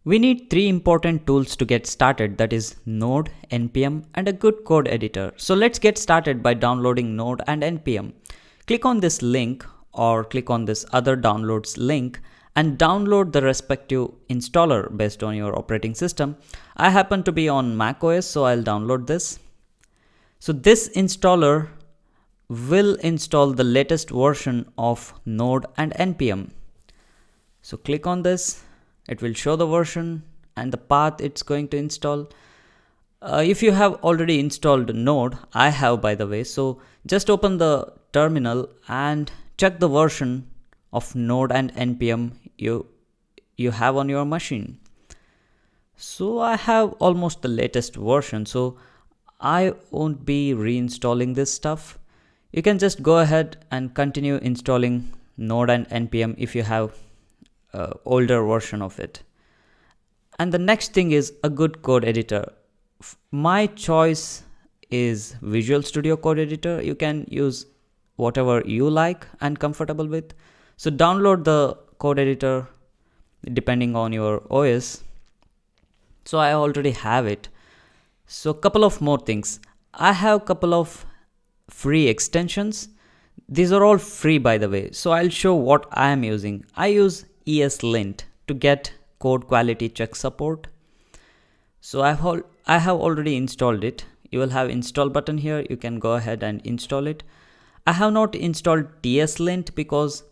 We need three important tools to get started, that is Node, NPM and a good code editor. So let's get started by downloading Node and NPM. Click on this link or click on this other downloads link and download the respective installer based on your operating system. I happen to be on Mac OS, so I'll download this. So this installer will install the latest version of Node and NPM. So click on this, it will show the version and the path it's going to install. If you have already installed Node, I have by the way, so just open the terminal and check the version of Node and NPM you have on your machine. So I have almost the latest version, so I won't be reinstalling this stuff. You can just go ahead and continue installing Node and NPM if you have older version of it. And the next thing is a good code editor. My choice is Visual Studio Code Editor. You can use whatever you like and comfortable with. So download the code editor depending on your OS. So I already have it. So a couple of more things. I have a couple of free extensions. These are all free by the way. So I'll show what I am using. I use ESLint to get code quality check support. So I have already installed it. You will have install button here. You can go ahead and install it. I have not installed TSLint because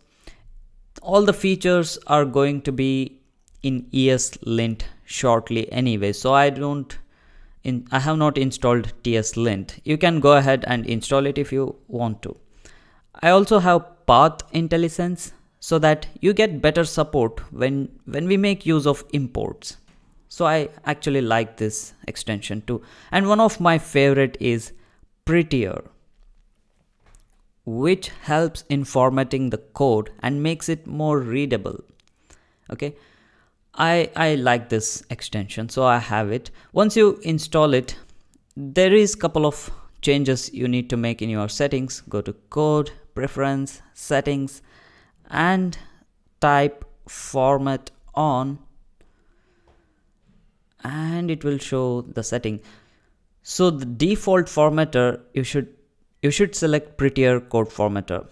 all the features are going to be in ESLint shortly anyway. So I have not installed TSLint. You can go ahead and install it if you want to. I also have Path IntelliSense so that you get better support when we make use of imports. So I actually like this extension too. And one of my favorite is Prettier, which helps in formatting the code and makes it more readable. Okay, I like this extension, so I have it. Once you install it, there is a couple of changes you need to make in your settings. Go to Code, Preference, Settings, and type Format On, and it will show the setting. So the default formatter, you should select Prettier code formatter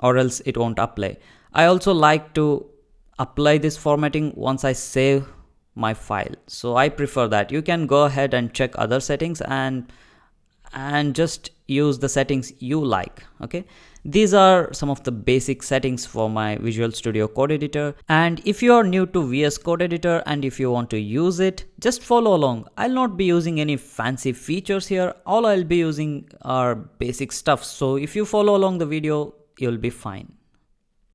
or else it won't apply. I also like to apply this formatting once I save my file, so I prefer that. You can go ahead and check other settings and just use the settings you like. Okay, these are some of the basic settings for my Visual Studio Code Editor. And if you are new to VS Code Editor and if you want to use it, just follow along. I'll not be using any fancy features here. All I'll be using are basic stuff. So if you follow along the video, you'll be fine.